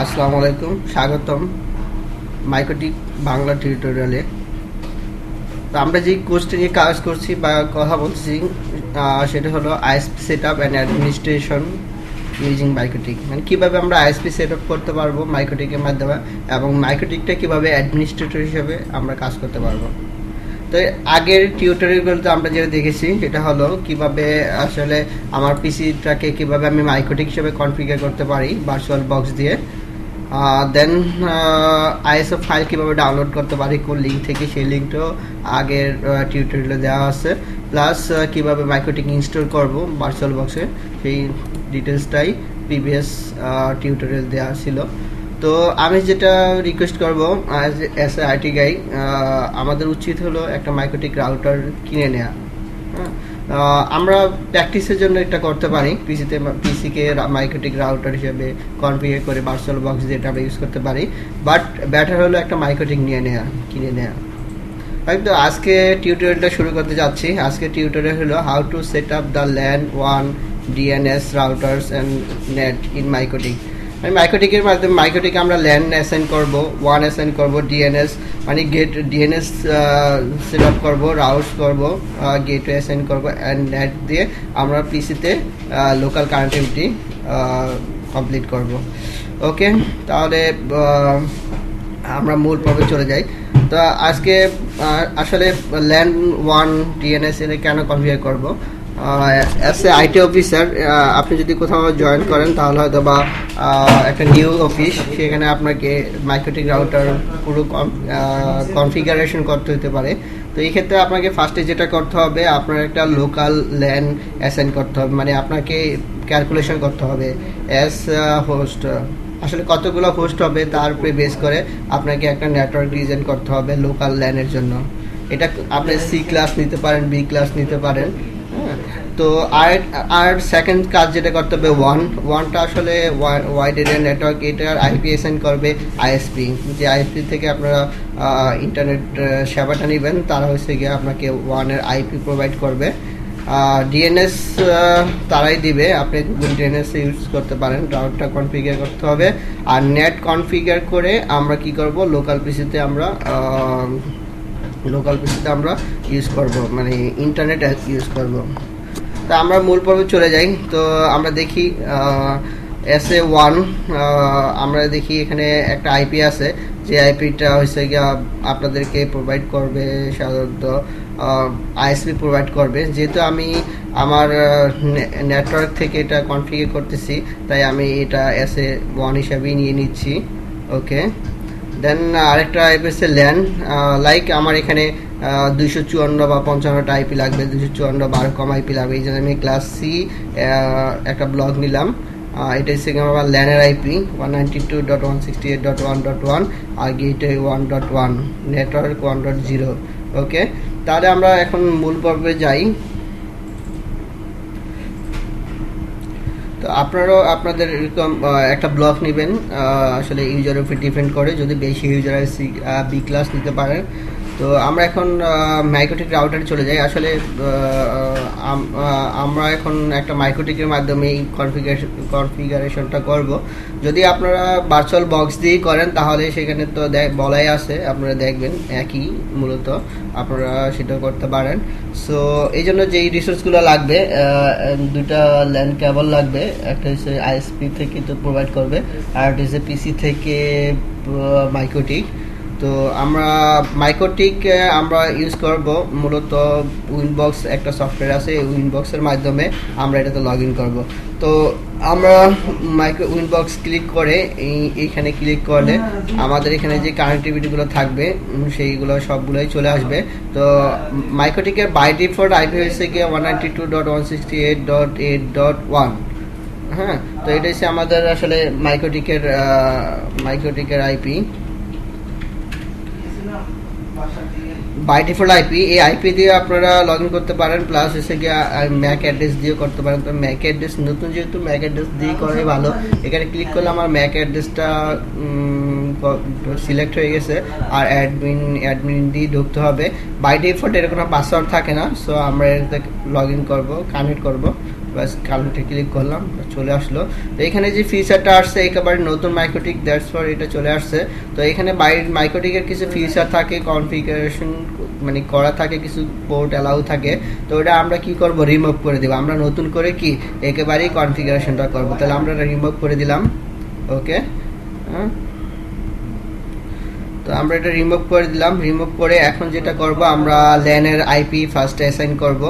আসসালামু আলাইকুম, স্বাগতম মাইক্রোটিক বাংলা টিউটোরিয়ালে। তো আমরা যে কোর্সটি নিয়ে কাজ করছি বা কথা বলছি সেটা হলো ISP setup and administration using MikroTik. মানে কীভাবে আমরা আইএসপি সেটআপ করতে পারবো মাইক্রোটিকের মাধ্যমে, এবং মাইক্রোটিকটা কীভাবে অ্যাডমিনিস্ট্রেটর হিসেবে আমরা কাজ করতে পারবো। তো আগের টিউটোরিয়ালগুলোতে আমরা যেটা দেখেছি সেটা হলো কিভাবে আসলে আমার পিসিটাকে কিভাবে আমি মাইক্রোটিক হিসেবে কনফিগার করতে পারি ভার্চুয়াল বক্স দিয়ে। দেন আইএসও ফাইল কীভাবে ডাউনলোড করতে পারি কোন লিঙ্ক থেকে, সেই লিঙ্কটাও আগের টিউটোরিয়ালে দেওয়া আছে। প্লাস কীভাবে মাইক্রোটিক ইনস্টল করব ভার্চুয়াল বক্সে, সেই ডিটেলসটাই প্রিভিয়াস টিউটোরিয়াল দেওয়া ছিল। তো আমি যেটা রিকোয়েস্ট করব অ্যাজ এ আইটি গাই, আমাদের উচিত হলো একটা মাইক্রোটিক রাউটার কিনে নেওয়া। আমরা প্র্যাকটিসের জন্য এটা করতে পারি, পিসিকে মাইক্রোটিক রাউটার হিসেবে কনফিগার করে ভার্চুয়াল বক্স দিয়ে এটা আমরা ইউজ করতে পারি। বাট বেটার হলো একটা মাইক্রোটিক কিনে নেওয়া। তো আজকে টিউটোরিয়ালটা শুরু করতে যাচ্ছি। আজকে টিউটোরিয়াল হলো how to set up the LAN ওয়ান DNS routers and NAT in MikroTik. মাইক্রোটিকের মাধ্যমে মাইক্রোটিকে আমরা ল্যান অ্যাসাইন করবো, ওয়ান অ্যাসাইন করবো, ডিএনএস মানে গেট ডিএনএস সেট আপ করবো, রাউটস করবো, গেটওয়ে অ্যাসাইন করবো, অ্যান্ড নেট দিয়ে আমরা পিসিতে লোকাল কানেক্টিভিটি কমপ্লিট করব। ওকে, তাহলে আমরা মূল পর্বে চলে যাই। তো আজকে আসলে ল্যান ওয়ান ডিএনএস এর কেন কনফিগার করবো। অ্যাজ এ আইটি অফিসার আপনি যদি কোথাও জয়েন করেন তাহলে হয়তো বা একটা নিউ অফিস, সেখানে আপনাকে মাইক্রোটিক রাউটার পুরো কনফিগারেশন করতে হতে পারে। তো এই ক্ষেত্রে আপনাকে ফার্স্টে যেটা করতে হবে, আপনার একটা লোকাল ল্যান অ্যাসাইন করতে হবে, মানে আপনাকে ক্যালকুলেশন করতে হবে অ্যাজ হোস্ট আসলে কতগুলো হোস্ট হবে তার উপরে বেস করে আপনাকে একটা নেটওয়ার্ক ডিজাইন করতে হবে লোকাল ল্যানের জন্য। এটা আপনি সি ক্লাস নিতে পারেন, বি ক্লাস নিতে পারেন। তো আর সেকেন্ড কাজ যেটা করতে হবে, ওয়ানটা আসলে ওয়াইড এরিয়া নেটওয়ার্ক, এটার আইপি অ্যাসাইন করবে আইএসপি। যে আইএসপি থেকে আপনারা ইন্টারনেট সেবাটা নেবেন, তারা হচ্ছে গিয়ে আপনাকে ওয়ানের আইপি প্রোভাইড করবে। ডিএনএস তারাই দিবে, আপনি গুগল ডিএনএস ইউজ করতে পারেন। রাউটটা কনফিগার করতে হবে, আর নেট কনফিগার করে আমরা কি করব, লোকাল পিসিতে আমরা ইউজ করব, মানে ইন্টারনেট ইউজ করব। তা আমরা মূল পর্বে চলে যাই। তো আমরা দেখি SA1, আমরা দেখি এখানে একটা আইপি আছে, যে আইপিটা হচ্ছে গিয়ে আপনাদেরকে প্রোভাইড করবে, সাধারণত আইএসপি প্রোভাইড করবে। যেহেতু আমি আমার নেটওয়ার্ক থেকে এটা কনফিগার করতেছি, তাই আমি এটা SA1 হিসাবেই নিয়ে নিচ্ছি। ওকে, দেন আরেকটা আইপি হচ্ছে ল্যান, লাইক আমার এখানে 254 বা 55টা আইপি লাগবে, 254 বা কম আইপি লাগবে। এই জন্য আমি ক্লাস সি একটা ব্লক নিলাম। এটা হচ্ছে আমার ল্যানের আইপি 192.168.1.1 আর গেটওয়ে 1.1, নেটওয়ার্ক 1.0। ওকে, তাহলে আমরা এখন মূল পর্বে যাই। তো আপনারাও আপনাদের এরকম একটা ব্লক নেবেন, আসলে ইউজারের উপর ডিপেন্ড করে, যদি বেশি ইউজার বি ক্লাস নিতে পারেন। তো আমরা এখন মাইক্রোটিক রাউটারে চলে যাই। আসলে আমরা এখন একটা মাইক্রোটিকের মাধ্যমে এই কনফিগারেশনটা করব। যদি আপনারা ভার্চুয়াল বক্স দিয়ে করেন তাহলে সেখানে তো বলাই আছে, আপনারা দেখবেন একই, মূলত আপনারা সেটা করতে পারেন। সো এই জন্য যেই রিসোর্সগুলো লাগবে, দুটা ল্যান্ড কেবল লাগবে, একটা হচ্ছে আইএসপি থেকে তো প্রোভাইড করবে, আর একটা হচ্ছে পিসি থেকে মাইক্রোটিক। তো আমরা মাইক্রোটিক আমরা ইউজ করব মূলত উইনবক্স একটা সফটওয়্যার আছে, এই উইনবক্সের মাধ্যমে আমরা এটাতে লগ ইন করবো। তো আমরা উইনবক্স ক্লিক করে এইখানে ক্লিক করলে আমাদের এখানে যে কানেক্টিভিটিগুলো থাকবে সেইগুলো সবগুলোই চলে আসবে। তো মাইক্রোটিকের বাই ডিফল্ট আইপি হয়েছে গিয়ে 192.168.8.1। হ্যাঁ, তো এটা হচ্ছে আমাদের আসলে মাইক্রোটিকের আইপি, বাই ডিফল্ট আইপি। এই আইপি দিয়ে আপনারা লগ ইন করতে পারেন, প্লাস হচ্ছে গিয়ে ম্যাক অ্যাড্রেস দিয়ে করতে পারেন। তো ম্যাক অ্যাড্রেস নতুন, যেহেতু ম্যাক অ্যাড্রেস দিয়ে করাই ভালো। এখানে ক্লিক করলে আমার ম্যাক অ্যাড্রেসটা সিলেক্ট হয়ে গেছে, আর অ্যাডমিন দিয়ে ঢুকতে হবে। বাই ডিফল্ট এর কোনো পাসওয়ার্ড থাকে না, সো আমরা এটাতে লগ ইন করবো, কানেক্ট করবো। বাস কানেক্টে ক্লিক করলাম, চলে আসলো। তো এখানে যে ফিচারটা আসছে একেবারে নতুন মাইক্রোটিক, দ্যাটস ফর এটা চলে আসছে। তো এখানে বাইরের মাইক্রোটিকের কিছু ফিচার থাকে, কনফিগারেশন মানে করা থাকে, কিছু পোর্ট অ্যালাউ থাকে। তো ওটা আমরা কি করব, রিমুভ করে দেব। আমরা নতুন করে কি একেবারেই কনফিগারেশনটা করব। তাহলে আমরা রিমুভ করে দিলাম। ওকে, তো আমরা এটা রিমুভ করে দিলাম। রিমুভ করে এখন যেটা করব, আমরা ল্যানের আইপি ফার্স্ট অ্যাসাইন করব।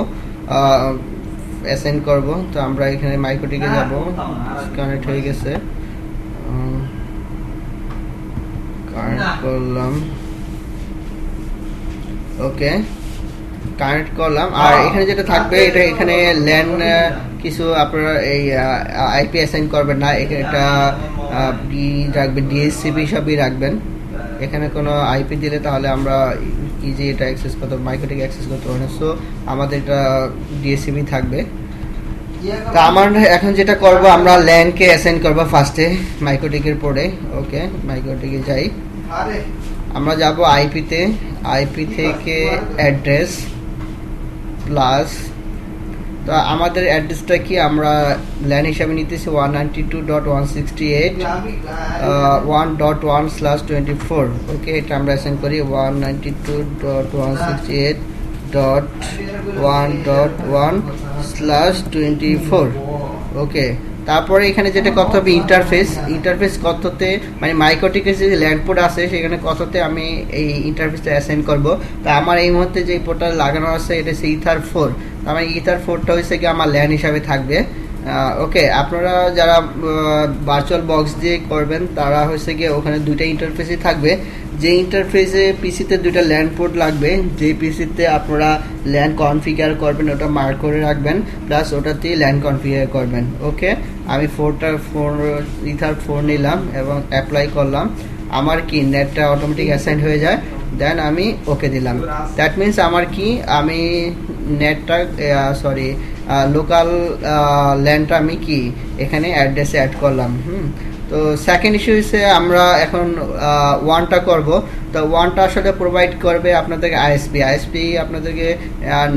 তো আমরা এখানে মাইক্রোটিকে যাব, কানেক্ট হয়ে গেছে, কানেক্ট করলাম। ওকে, কানেক্ট করলাম। আর এখানে যেটা থাকবে, এটা এখানে ল্যান কিছু আপনারা এই আইপি অ্যাসাইন করবেন না, এটা রাখবেন ডিএসসিপি সবই রাখবেন। এখানে কোনো আইপি দিলে তাহলে আমরা ইজি এটা অ্যাক্সেস করতে, মাইক্রোটিক অ্যাক্সেস করতে পারবো। সো আমাদের এটা ডিএসসিপি থাকবে। তো আমার এখন যেটা করব, আমরা ল্যানকে অ্যাসাইন করব ফার্স্টে মাইক্রোটিকের পরে। ওকে, মাইক্রোটিকে যাই, আমরা যাব আইপিতে, আইপি থেকে অ্যাড্রেস প্লাস, তো আমাদের অ্যাড্রেসটা কি আমরা ল্যান হিসাবে নিতেছি 192.168.1.1/24। ওকে, এটা আমরা অ্যাসাইন করি 192.168.1.1/24। ওকে, তারপরে এখানে যেটা করতে হবে, ইন্টারফেস কততে, মানে মাইক্রোটিকের যে ল্যান্ড পোর্ট আছে সেখানে কততে আমি এই ইন্টারফেসটা অ্যাসাইন করব। তা আমার এই মুহূর্তে যে পোর্টটা লাগানো আছে এটা হচ্ছে ইথার 4। আমার ইথার 4টা হচ্ছে কি আমার ল্যান্ড হিসাবে থাকবে। ওকে, আপনারা যারা ভার্চুয়াল বক্স দিয়ে করবেন তারা হচ্ছে গিয়ে ওখানে দুইটা ইন্টারফেসই থাকবে। যে ইন্টারফেসে পিসিতে দুইটা ল্যান্ড পোর্ট লাগবে, যে পিসিতে আপনারা ল্যান্ড কনফিগার করবেন ওটা মার্ক করে রাখবেন, প্লাস ওটাতে ল্যান্ড কনফিগার করবেন। ওকে, আমি ইথার 4 নিলাম এবং অ্যাপ্লাই করলাম। আমার কি নেটটা অটোমেটিক অ্যাসাইন হয়ে যায়, দেন আমি ওকে দিলাম। দ্যাট মিনস আমার কি, আমি নেটটা লোকাল ল্যান্ডটা আমি কি এখানে অ্যাড্রেসে অ্যাড করলাম। তো সেকেন্ড ইস্যু হচ্ছে আমরা এখন ওয়ানটা করব। তো ওয়ানটা আসলে প্রোভাইড করবে আপনাদেরকে আইএসপি আপনাদেরকে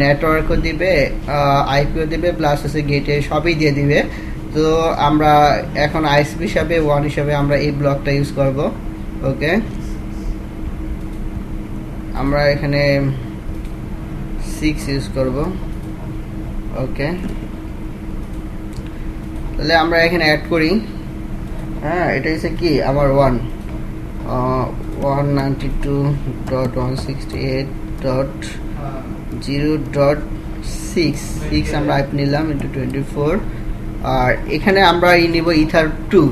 নেটওয়ার্কও দিবে, আইপিও দিবে, প্লাস হচ্ছে গেটে সবই দিয়ে দিবে। তো আমরা এখন আইএসপি হিসাবে ওয়ান হিসাবে আমরা এই ব্লকটা ইউজ করব। ওকে, আমরা এখানে 6 ইউজ করব। ওকে, তাহলে আমরা এখানে অ্যাড করি। হ্যাঁ, এটা হচ্ছে কি আমার 192.168.0.6 আমরা আইপি নিলাম ইন্টু 24। আর এখানে আমরা নিব ইথার 2।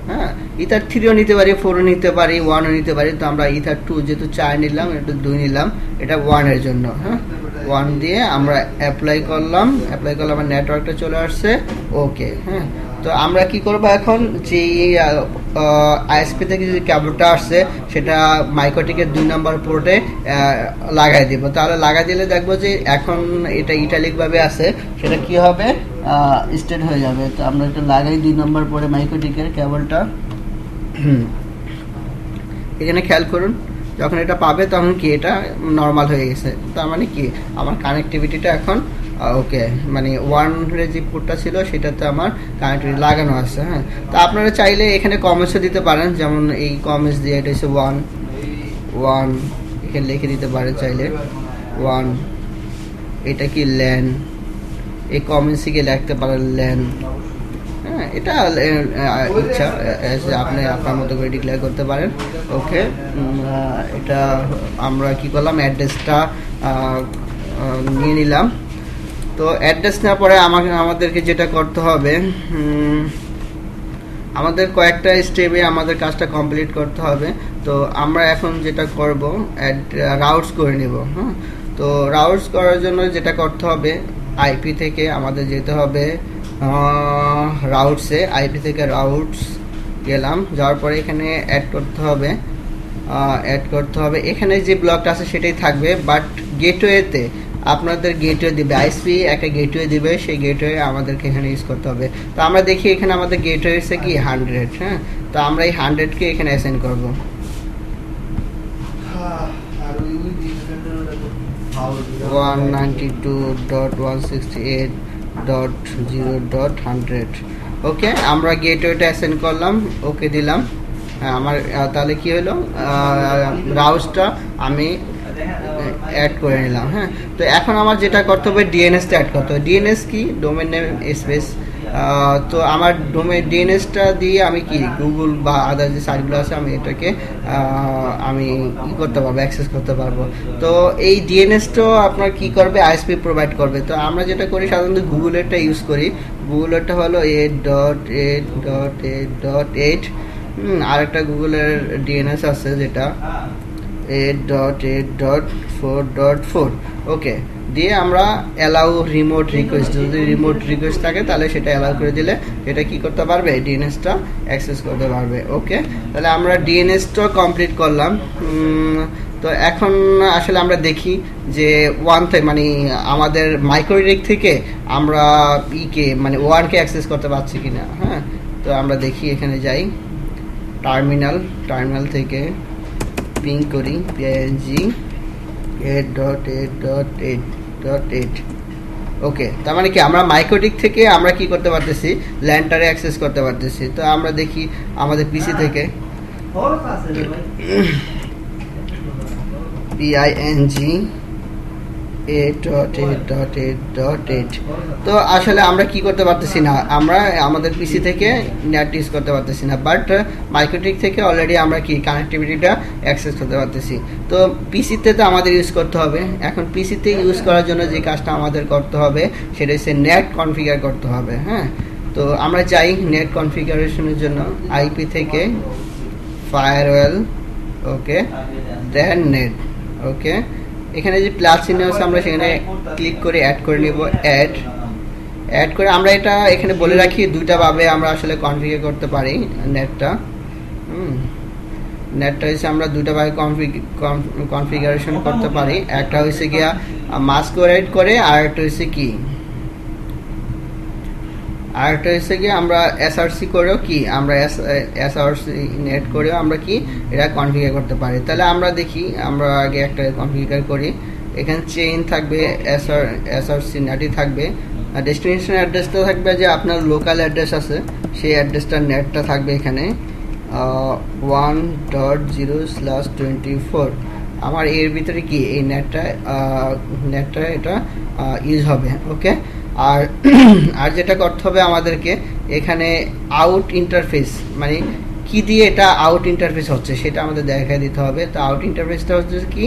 হ্যাঁ, ইথার 3ও নিতে পারি, 4ও নিতে পারি, 1ও নিতে পারি। তো আমরা ইথার 2 যেহেতু 4 নিলাম, এটা 2 নিলাম, এটা 1 এর জন্য। হ্যাঁ, 1 দিয়ে আমরা অ্যাপ্লাই করলাম, আমার নেটওয়ার্কটা চলে আসছে। ওকে, হ্যাঁ, তো আমরা কি করব এখন, যে আইএসপি থেকে যে কেবলটা আসছে সেটা মাইক্রোটিকের 2 নম্বর পোর্টে লাগাই দিব। তাহলে লাগাই দিলে দেখবো যে এখন এটা ইটালিক ভাবে আছে, সেটা কি হবে, স্টেট হয়ে যাবে। তো আমরা এটা লাগাই 2 নম্বর পোর্টে মাইক্রোটিকের কেবলটা। এখানে খেয়াল করুন, যখন এটা পাবে তখন কি এটা নর্মাল হয়ে গেছে। তার মানে কি আমার কানেক্টিভিটিটা এখন ওকে, মানে 1 এর যে পোর্টটা ছিল সেটাতে আমার কানেক্টিভিটি লাগানো আছে। হ্যাঁ, তো আপনারা চাইলে এখানে কমেন্টসও দিতে পারেন, যেমন এই কমেন্টস দিয়ে এটা হচ্ছে 1 এখানে লিখে দিতে পারেন চাইলে 1। এটা কি ল্যান, এই কমেন্টস থেকে লিখতে পারেন ল্যান। হ্যাঁ, এটা ইচ্ছা, আপনি আপনার মতো করে ডিক্লেয়ার করতে পারেন। ওকে, এটা আমরা কি করলাম, অ্যাড্রেসটা নিয়ে নিলাম। তো অ্যাড্রেস নেওয়ার পরে আমাদেরকে যেটা করতে হবে, আমাদের কয়েকটা স্টেপে আমাদের কাজটা কমপ্লিট করতে হবে। তো আমরা এখন যেটা করব, রাউটস করে নেব। হ্যাঁ, তো রাউটস করার জন্য যেটা করতে হবে, আইপি থেকে আমাদের যেতে হবে রাউটসে। আইপি থেকে রাউটস গেলাম, যাওয়ার পরে এখানে অ্যাড করতে হবে। এখানে যে ব্লকটা আছে সেটাই থাকবে, বাট গেটওয়েতে আপনাদের গেটওয়ে দিবে, আইএসপি একটা গেটওয়ে দিবে, সেই গেটওয়ে আমাদেরকে এখানে ইউজ করতে হবে। তো আমরা দেখি এখানে আমাদের গেটওয়ে হচ্ছে কি 100। হ্যাঁ, তো আমরা এই 100কে এখানে অ্যাসাইন করব। 192.168 8.0.100। ওকে, আমরা গেটওয়েটা অ্যাসাইন করলাম, ওকে দিলাম। আমার তাহলে কি হলো, ব্রাউজটা আমি অ্যাড করে নিলাম। হ্যাঁ, তো এখন আমার যেটা করতে হবে ডিএনএসটা অ্যাড করতে হবে। ডিএনএস কি, ডোমেন নেম স্পেস। তো আমার ডিএনএসটা দিয়ে আমি কি গুগল বা আদার যে সাইটগুলো আছে আমি এটাকে আমি করতে পারবো, অ্যাক্সেস করতে পারবো। তো এই ডিএনএসটাও আপনার কি করবে, আইএসপি প্রোভাইড করবে। তো আমরা যেটা করি সাধারণত গুগলেরটা ইউজ করি। গুগলেরটা হলো 8.8.8.8। আরেকটা গুগলের ডিএনএস আছে যেটা 8.8.4.4। ওকে, দিয়ে আমরা অ্যালাউ রিমোট রিকোয়েস্ট, যদি রিমোট রিকোয়েস্ট থাকে তাহলে সেটা অ্যালাউ করে দিলে এটা কি করতে পারবে, ডিএনএসটা অ্যাক্সেস করতে পারবে। ওকে, তাহলে আমরা ডিএনএসটা কমপ্লিট করলাম। তো এখন আসলে আমরা দেখি যে মানে আমাদের মাইক্রোডিক থেকে আমরা মানে ওয়ানকে অ্যাক্সেস করতে পারছি কিনা। হ্যাঁ, তো আমরা দেখি, এখানে যাই, টার্মিনাল থেকে পিং করি png 8.8.8.8। ওকে, তার মানে কি আমরা মাইক্রোডিক থেকে আমরা কি করতে পারতেছি, ল্যান্টারে অ্যাক্সেস করতে পারতেছি। তো আমরা দেখি আমাদের পিসি থেকে ping 8.8.8.8। তো আসলে আমরা কি করতে পারতেছি না, আমরা আমাদের পিসি থেকে নেট ইউজ করতে পারতেছি না, বাট মাইক্রোটিক থেকে অলরেডি আমরা কি কানেক্টিভিটিটা অ্যাক্সেস করতে পারতেছি। তো পিসিতে তো আমাদের ইউজ করতে হবে। এখন পিসিতে ইউজ করার জন্য যে কাজটা আমাদের করতে হবে সেটা হচ্ছে নেট কনফিগার করতে হবে। হ্যাঁ, তো আমরা চাই নেট কনফিগারেশনের জন্য আইপি থেকে ফায়ারওয়েল, ওকে, দেন নেট। ওকে, এখানে যে প্লাস চিহ্ন আছে আমরা সেখানে ক্লিক করে অ্যাড করে নিব। অ্যাড করে আমরা এটা এখানে বলে রাখি দুইটা ভাবে আমরা আসলে কনফিগার করতে পারি নেটটা। নেটটা হচ্ছে আমরা দুইটা ভাবে কনফিগারেশন করতে পারি। একটা হচ্ছে গিয়া মাস্কুরেট করে, আর একটা হচ্ছে কি, আরেকটা হচ্ছে কি আমরা এসআরসি করেও কি আমরা এসআরসি নেট করেও আমরা কি এটা কনফিগার করতে পারি। তাহলে আমরা দেখি, আমরা আগে একটা কনফিগার করি। এখানে চেইন থাকবে, এসআরসি নেটই থাকবে, আর ডেস্টিনেশন অ্যাড্রেসটা থাকবে যে আপনার লোকাল অ্যাড্রেস আছে সেই অ্যাড্রেসটার নেটটা থাকবে এখানে 1.0/24। আমার এর ভিতরে কি এই নেটটা এটা ইউজ হবে। ওকে, আর যেটা করতে হবে আমাদেরকে এখানে আউট ইন্টারফেস, মানে কি দিয়ে এটা আউট ইন্টারফেস হচ্ছে সেটা আমাদের দেখাই দিতে হবে। তো আউট ইন্টারফেসটা হচ্ছে কি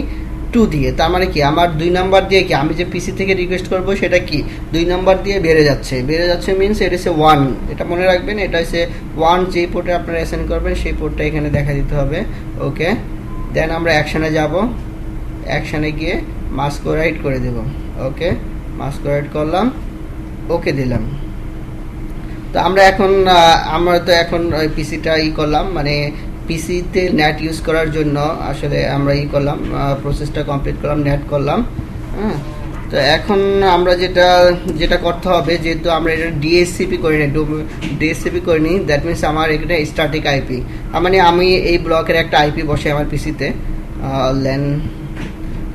2 দিয়ে, তার মানে কি আমার 2 নাম্বার দিয়ে কি আমি যে পিসি থেকে রিকোয়েস্ট করব সেটা কি 2 নাম্বার দিয়ে বেড়ে যাচ্ছে মিনস এটা হচ্ছে 1। এটা মনে রাখবেন, এটা হচ্ছে 1 যে পোর্টে আপনারা অ্যাসাইন করবেন সেই পোর্টটা এখানে দেখা দিতে হবে। ওকে, দেন আমরা অ্যাকশনে যাব, অ্যাকশনে গিয়ে মাস্কুরেট করে দেব। ওকে, মাস্কুরেট করলাম, ওকে দিলাম। তো আমরা এখন ওই পিসিটা করলাম, মানে পিসিতে নেট ইউজ করার জন্য আসলে আমরা করলাম, প্রসেসটা কমপ্লিট করলাম, নেট করলাম। হ্যাঁ, তো এখন আমরা যেটা করতে হবে, যেহেতু আমরা এটা ডিএসসিপি করিনি, দ্যাট মিনস আমার এখানে স্ট্যাটিক আইপি, মানে আমি এই ব্লকের একটা আইপি বসে আমার পিসিতে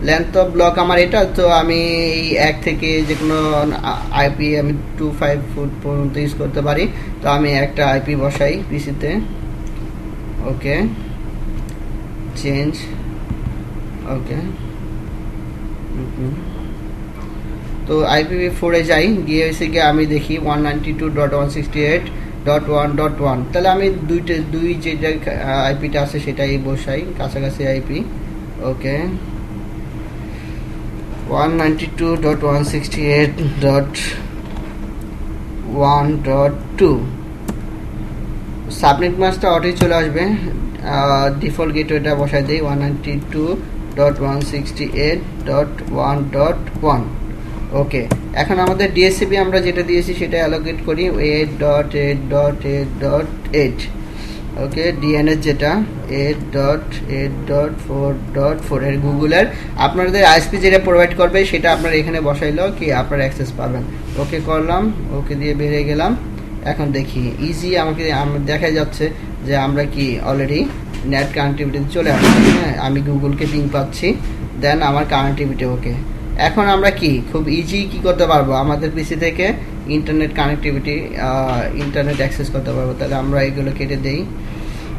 লেন্থ অফ ব্লক আমার এটা। তো আমি এই 1 থেকে যে কোনো আইপি আমি 25 ফুট পর্যন্ত ইউজ করতে পারি। তো আমি একটা আইপি বসাই পিসিতে। ওকে, চেঞ্জ। ওকে, তো IPv4 এ যাই, গিয়ে হয়েছে গিয়ে আমি দেখি 192.168.1.1। তাহলে আমি দুই যেটা আইপিটা আছে সেটাই বসাই, কাছাকাছি আইপি। ওকে, 192.168.1.2। সাবনেট মাস্কটা অটোই চলে আসবে, ডিফল্ট গেটওয়েটা বসাই দিই 192.168.1.1। ওকে, এখন আমাদের ডিএসসিপি আমরা যেটা দিয়েছি সেটা অ্যালোকেট করি 8.8.8.8। ওকে, ডিএনএস যেটা 8.8.4.4 এর গুগলের আপনাদের আইএসপি যেটা প্রোভাইড করবে সেটা আপনারা এখানে বসাইলেও কি আপনারা অ্যাক্সেস পাবেন। ওকে করলাম, ওকে দিয়ে বেরিয়ে গেলাম। এখন দেখি ইজি আমাকে দেখা যাচ্ছে যে আমরা কি অলরেডি নেট কানেক্টিভিটিতে চলে আসছি। হ্যাঁ, আমি গুগলকে পিং পাচ্ছি, দেন আমার কানেক্টিভিটি। ওকে, এখন আমরা কি খুব ইজি কি করতে পারবো, আমাদের পিসি থেকে ইন্টারনেট কানেক্টিভিটি, ইন্টারনেট অ্যাক্সেস করতে পারবো। তাহলে আমরা এগুলো কেটে দিই,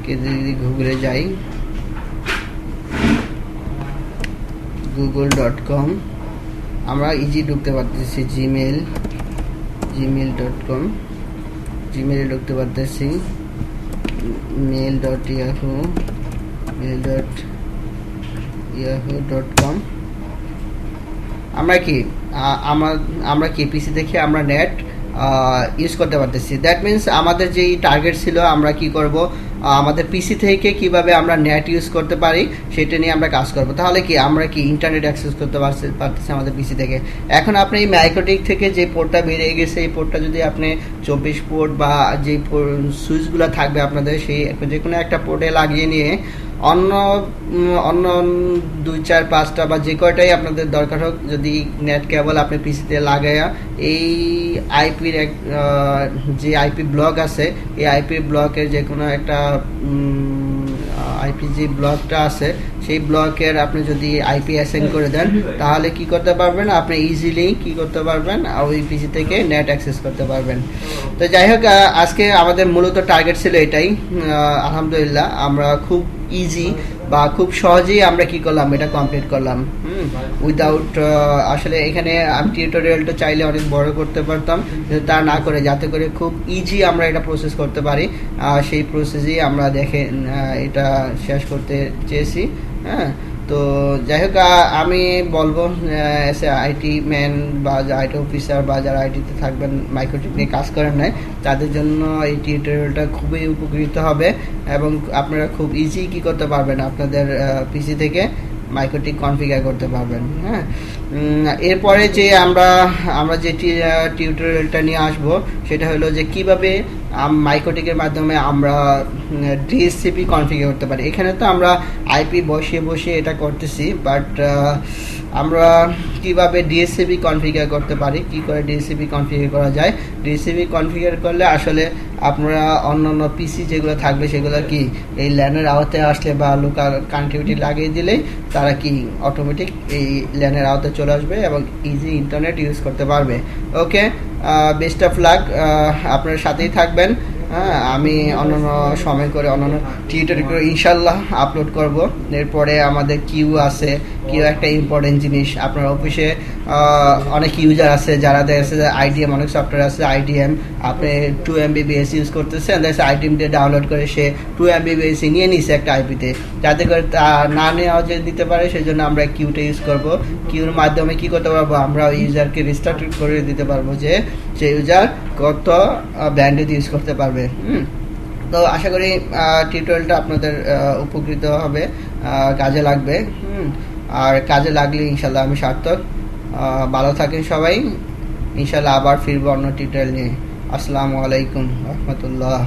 কেটে যদি গুগলে যাই, google.com, আমরা ইজি ঢুকতে পারতেছি। gmail.com, জিমেইলে ঢুকতে পারতেছি। mail.yahoo.com। আমরা কি পিসি দেখে আমরা নেট ইউজ করতে পারতেছি। দ্যাট মিনস আমাদের যেই টার্গেট ছিল, আমরা কি করব, আমাদের পিসি থেকে কিভাবে আমরা নেট ইউজ করতে পারি সেটা নিয়ে আমরা কাজ করব। তাহলে কি আমরা কি ইন্টারনেট অ্যাক্সেস করতে পারতেছি আমাদের পিসি থেকে। এখন আপনি এই মাইক্রোটিক থেকে যে পোর্টটা বেরিয়ে গেছে, এই পোর্টটা যদি আপনি 24 পোর্ট বা যে সুইচগুলো থাকবে আপনাদের, সেই যে কোনো একটা পোর্টে লাগিয়ে নিয়ে অন্য 2, 4, 5টা বা যে কয়টাই আপনাদের দরকার হোক, যদি নেট কেবল আপনি পিসিতে লাগাইয়া এই আইপির যে আইপি ব্লক আছে, এই আইপি ব্লকের যে কোনো একটা আইপি যে ব্লকটা আছে, সেই ব্লকের আপনি যদি আইপি অ্যাসাইন করে দেন, তাহলে কি করতে পারবেন, আপনি ইজিলি কি করতে পারবেন, ওই পিসি থেকে নেট অ্যাক্সেস করতে পারবেন। তো যাই হোক, আজকে আমাদের মূলত টার্গেট ছিল এটাই। আলহামদুলিল্লাহ আমরা খুব ইজি বা খুব সহজেই আমরা কি করলাম, এটা কমপ্লিট করলাম উইদাউট, আসলে এখানে আমি টিউটোরিয়ালটা চাইলে অনেক বড় করতে পারতাম, তা না করে যাতে করে খুব ইজি আমরা এটা প্রসেস করতে পারি, সেই প্রসেসেই আমরা এটা শেষ করতে চেয়েছি। হ্যাঁ, তো যাই হোক, আমি বলবো আইটি ম্যান বা আইটি অফিসার বা যারা আইটিতে থাকবেন, মাইক্রোটিক নিয়ে কাজ করেন নাই, তাদের জন্য এই টিউটোরিয়ালটা খুবই উপকৃত হবে এবং আপনারা খুব ইজি কি করতে পারবেন, আপনাদের পিসি থেকে মাইক্রোটিক কনফিগার করতে পারবেন। হ্যাঁ, এরপরে যে আমরা যে টিউটোরিয়ালটা নিয়ে আসব, সেটা হলো যে কিভাবে মাইক্রোটিকের মাধ্যমে আমরা ডিএসসিপি কনফিগার করতে পারি। এখানে তো আমরা আইপি বসিয়ে এটা করতেছি, বাট আমরা কিভাবে ডিএসসিপি কনফিগার করতে পারি, কি করে ডিএসসিপি কনফিগার করা যায়। ডিএসসিপি কনফিগার করলে আসলে আপনারা অন্যান্য পিসি যেগুলো থাকবে, সেগুলো কি এই ল্যানের আওতায় আসলে বা লোকাল কানেক্টিভিটি লাগিয়ে দিলেই তারা কি অটোমেটিক এই ল্যানের আওতায় চলে আসবে এবং ইজি ইন্টারনেট ইউজ করতে পারবে। ওকে, বেস্ট অফ লাক, আপনার সাথেই থাকবেন। হ্যাঁ, আমি অন্যান্য সময় করে অন্যান্য টিউটোরিয়াল করে ইনশাল্লাহ আপলোড করব। এরপরে আমাদের কিউ আছে, কিউ একটা ইম্পর্টেন্ট জিনিস। আপনার অফিসে অনেক ইউজার আছে যারা দেখছে আইডিএম, অনেক সফটওয়্যার আছে আইডিএম, আপনি 2 MB/s ইউজ করতেছেন, দেখছে আইডিএম দিয়ে ডাউনলোড করে সে 2 MB/s নিয়ে নিছে একটা আইপিতে, যাতে করে না নেওয়া যে দিতে পারে, সেই জন্য আমরা কিউটা ইউজ করব। কিউর মাধ্যমে কি করতে পারবো, আমরা ওই ইউজারকে রিস্টার্ট করে দিতে পারবো যে সে ইউজার কত ব্যান্ডউইথ ইউজ করতে পারবে। তো আশা করি টিউটোরিয়ালটা আপনাদের উপকৃত হবে, কাজে লাগবে। আর কাজে লাগলে ইনশাল্লাহ আমি সার্থক। ভালো থাকেন সবাই, ইনশাল্লাহ আবার ফিরবো অন্য টিউটোরিয়াল নিয়ে। আসসালামু আলাইকুম রহমতুল্লাহ।